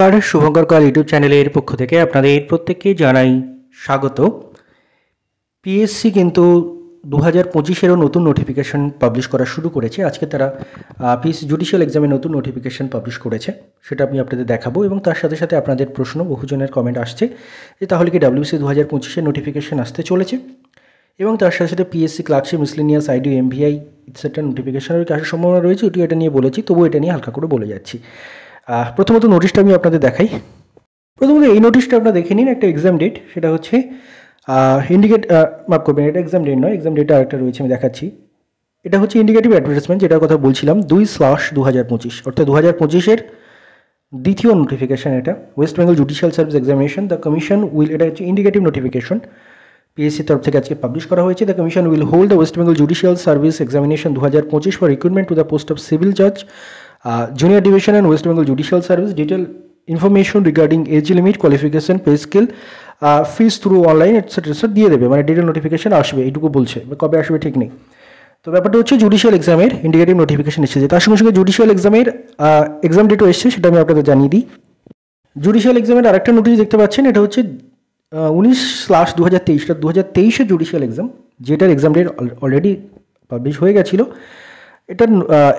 আর Shubhankar call YouTube চ্যানেলের পক্ষ থেকে আপনাদের প্রত্যেককে জানাই স্বাগত। পিএসসি কিন্তু 2025-এরও নতুন নোটিফিকেশন পাবলিশ করা শুরু করেছে। আজকে তারা পিএসসি জুডিশিয়াল এক্সামের নতুন নোটিফিকেশন পাবলিশ করেছে, সেটা আমি আপনাদের দেখাবো। এবং তার সাথে সাথে আপনাদের প্রশ্ন, বহুজনের কমেন্ট আসছে যে তাহলে কি ডাব্লিউবিসি 2025-এর নোটিফিকেশন আসতে চলেছে, এবং তার সাথে সাথে PSC clerkship, miscellaneous, ID, MVI ইত্যাদি নোটিফিকেশনের কি আসার সম্ভাবনা রয়েছে, এটা নিয়ে বলেছি, তবুও এটা নিয়ে হালকা করে বলে যাচ্ছি। প্রথমত নোটিশটা আমি আপনাদের দেখাই। প্রথমত এই নোটিশটা আপনারা দেখে নিন, একটা এক্সাম ডেট, সেটা হচ্ছে মাফ করবেন, এটা এক্সাম ডেট নয়, এক্সাম ডেট আরেকটা রয়েছে, আমি দেখাচ্ছি। এটা হচ্ছে ইন্ডিকেটিভ অ্যাডভার্টাইজমেন্ট, যেটার কথা বলছিলাম, 2/2025, অর্থাৎ 2025-এর দ্বিতীয় নোটিফিকেশান এটা। West Bengal judicial service examination, the commission will, এটা হচ্ছে ইন্ডিকেটিভ নোটিফিকেশন, পিএসসির তরফ থেকে আজকে পাবলিশ করা হয়েছে। The commission will hold the West Bengal judicial service examination 2025 for recruitment to the post of civil জাজ, junior division and West Bengal Judicial Service. Detailed information regarding age limit, qualification, pay scale, fees through online etc. দিয়ে দেবে, মানে detail notification আসবে, এইটুকু বলছে, কবে আসবে ঠিক নেই। তো ব্যাপারটা হচ্ছে জুডিশিয়াল এক্সামের ইন্ডিকেটিভ নোটিফিকেশন এসেছে, তার সঙ্গে সঙ্গে জুডিশিয়াল এক্সামের এক্সাম ডেটও এসছে, সেটা আমি আপনাদের জানিয়ে দিই। জুডিশিয়াল এক্সামের আরেকটা নোটিশ দেখতে পাচ্ছেন, এটা হচ্ছে 19/2023, 2023-এর জুডিশিয়াল এক্সাম, যেটার এক্সাম ডেট অলরেডি পাবলিশ হয়ে গেছিলো। এটা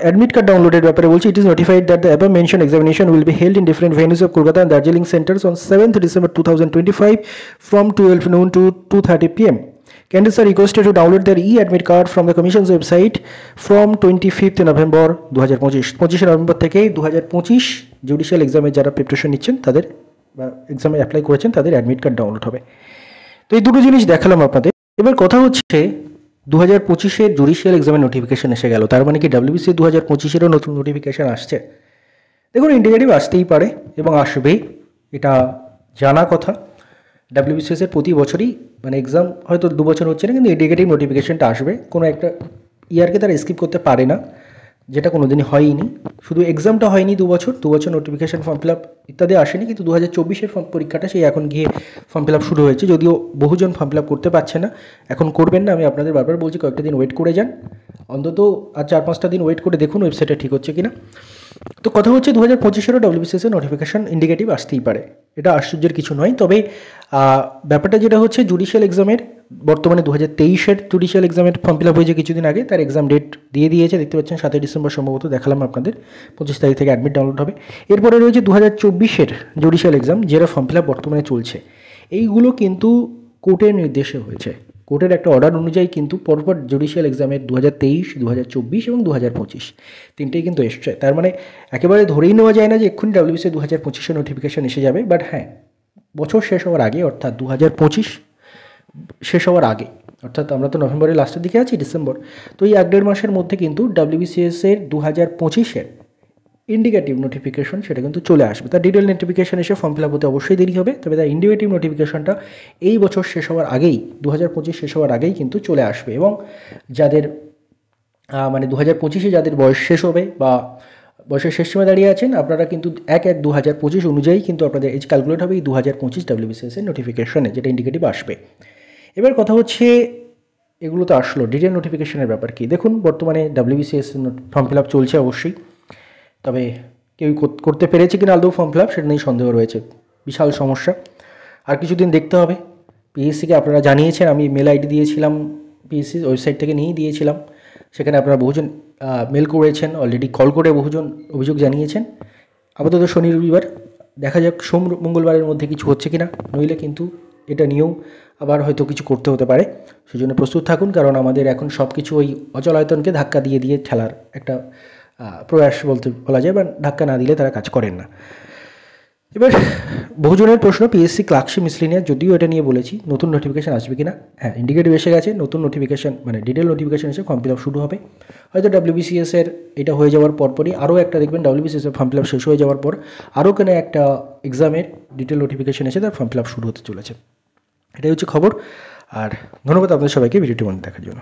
অ্যাডমিট কার্ড ডাউনলোডের ব্যাপারে বলছি। It is notified that the above mention examination will be held in different venues of Kolkata and Darjeeling centres on 7th December 2025 from 12 noon to 2:30 p.m. Candidates are requested to download their e-admit card from the Commission's website from 25th November 2025. 25 November থেকে 2025 judicial এক্সামে যারা preparation নিচ্ছেন তাদের বা এক্সামে apply করেছেন তাদের admit card download হবে। তো এই দুটো জিনিস দেখালাম আপনাদের। এবার কথা হচ্ছে 2025-এর জুডিশিয়াল এক্সামের নোটিফিকেশন এসে গেল, তার মানে কি ডাব্লিউবিসি 2025-এরও নতুন নোটিফিকেশান আসছে? দেখুন, ইন্ডিকেটিভ আসতেই পারে এবং আসবেই, এটা জানা কথা। ডাব্লিউবিসিএসের প্রতি বছরই মানে এক্সাম হয়তো 2 বছর হচ্ছে না, কিন্তু ইন্ডিকেটিভ নোটিফিকেশনটা আসবে। কোনো একটা ইয়ারকে তারা স্কিপ করতে পারে না, যেটা কোনো দিনই হয়নি। শুধু এক্সামটা হয়নি 2 বছর নোটিফিকেশান, ফর্ম ফিল আপ ইত্যাদি আসেনি, কিন্তু 2024-এর পরীক্ষাটা সেই এখন গিয়ে ফর্ম ফিল আপ শুরু হয়েছে। যদিও বহুজন ফর্ম ফিল আপ করতে পারছে না, এখন করবেন না, আমি আপনাদের বারবার বলছি কয়েকটা দিন ওয়েট করে যান, অন্তত আর 4-5টা দিন ওয়েট করে দেখুন ওয়েবসাইটটা ঠিক হচ্ছে কিনা। তো কথা হচ্ছে 2025-এরও ডাব্লিউবিসিএসের নোটিফিকেশান ইন্ডিকেটিভ আসতেই পারে, এটা আশ্চর্যের কিছু নয়। তবে ব্যাপারটা যেটা হচ্ছে জুডিশিয়াল এক্সামের বর্তমানে 2023-এর জুডিশিয়াল এক্সামের ফর্ম ফিল আপ হয়েছে কিছুদিন আগে, তার এক্সাম ডেট দিয়ে দিয়েছে, দেখতে পাচ্ছেন 7 ডিসেম্বর সম্ভবত, দেখালাম আপনাদের। 25 তারিখ থেকে অ্যাডমিট ডাউনলোড হবে। এরপরে রয়েছে 2024-এর জুডিশিয়াল এক্সাম, যেটা ফর্ম ফিল আপ বর্তমানে চলছে। এইগুলো কিন্তু কোর্টের নির্দেশে হয়েছে, কোর্টের একটা অর্ডার অনুযায়ী কিন্তু পরপর জুডিশিয়াল এক্সামের 2023, 2024 এবং 2025 তিনটেই কিন্তু এসছে। তার মানে একেবারে ধরেই নেওয়া যায় না যে এক্ষুনি ডাব্লিউবিসি 2025-এর নোটিফিকেশান এসে যাবে। বাট হ্যাঁ, বছর শেষ হওয়ার আগে, অর্থাৎ 2025 শেষ হওয়ার আগে, অর্থাৎ আমরা তো নভেম্বরের লাস্টের দিকে আছি, ডিসেম্বর, তো এই 1-1.5 মাসের মধ্যে কিন্তু ডাব্লিউবিসিএসের 2025-এর ইন্ডিকেটিভ নোটিফিকেশন সেটা কিন্তু চলে আসবে। তার ডিটেল নোটিফিকেশন এসে ফর্ম ফিল আপ হতে অবশ্যই দেরি হবে, তবে তার ইন্ডিকেটিভ নোটিফিকেশনটা এই বছর শেষ হওয়ার আগেই, 2025 শেষ হওয়ার আগেই কিন্তু চলে আসবে। এবং যাদের মানে 2025-এ যাদের বয়স শেষ হবে বা বয়সের শেষ সময় দাঁড়িয়ে আছেন, আপনারা কিন্তু 1/1/2025 অনুযায়ী কিন্তু আপনাদের এজ ক্যালকুলেট হবে এই 2025 ডাব্লিউবিসিএসের নোটিফিকেশনে, যেটা ইন্ডিকেটিভ আসবে। এবার কথা হচ্ছে এগুলো তো আসলো, ডিটেল নোটিফিকেশনের ব্যাপার কি? দেখুন, বর্তমানে ডাব্লিউবিসিএস ফর্ম ফিল আপ চলছে অবশ্যই, তবে কেউ করতে পেরেছে কিনা আদৌ ফর্ম ফিল আপ সেটা নিয়ে সন্দেহ রয়েছে, বিশাল সমস্যা। আর কিছুদিন দেখতে হবে। পিএসসিকে আপনারা জানিয়েছেন, আমি মেল আইডি দিয়েছিলাম, পিএসসি ওয়েবসাইট থেকে নিয়েই দিয়েছিলাম, সেখানে আপনারা বহুজন মেল করেছেন, অলরেডি কল করে বহুজন অভিযোগ জানিয়েছেন। আপাতত শনি রবিবার, দেখা যাক সোম মঙ্গলবারের মধ্যে কিছু হচ্ছে কিনা, নইলে কিন্তু এটা নিয়েও আবার হয়তো কিছু করতে হতে পারে। সেজন্য প্রস্তুত থাকুন, কারণ আমাদের এখন সব কিছু ওই অচলায়তনকে ধাক্কা দিয়ে দিয়ে খেলার একটা প্রয়াস বলা যায়, বা ধাক্কা না দিলে তারা কাজ করেন না। এবার বহুজনের প্রশ্ন, পিএসসি ক্লার্কশিপ, মিসলেনিয়াস, যদিও এটা নিয়ে বলেছি নতুন নোটিফিকেশান আসবে কিনা। হ্যাঁ, ইন্ডিকেটিভ এসে গেছে, নতুন নোটিফিকেশান মানে ডিটেল নোটিফিকেশান এসে ফর্ম ফিল আপ শুরু হবে। হয়তো ডাব্লিউবিসিএসের এটা হয়ে যাওয়ার পরপরই আরও একটা দেখবেন, ডাব্লিউবিসিএসের ফর্ম ফিল আপ শেষ হয়ে যাওয়ার পর আরও কেন একটা এক্সামের ডিটেল নোটিফিকেশান এসে তার ফর্ম ফিল আপ শুরু হতে চলেছে। এটাই হচ্ছে খবর। আর ধন্যবাদ আপনাদের সবাইকে ভিডিওটি মনে দেখার জন্য।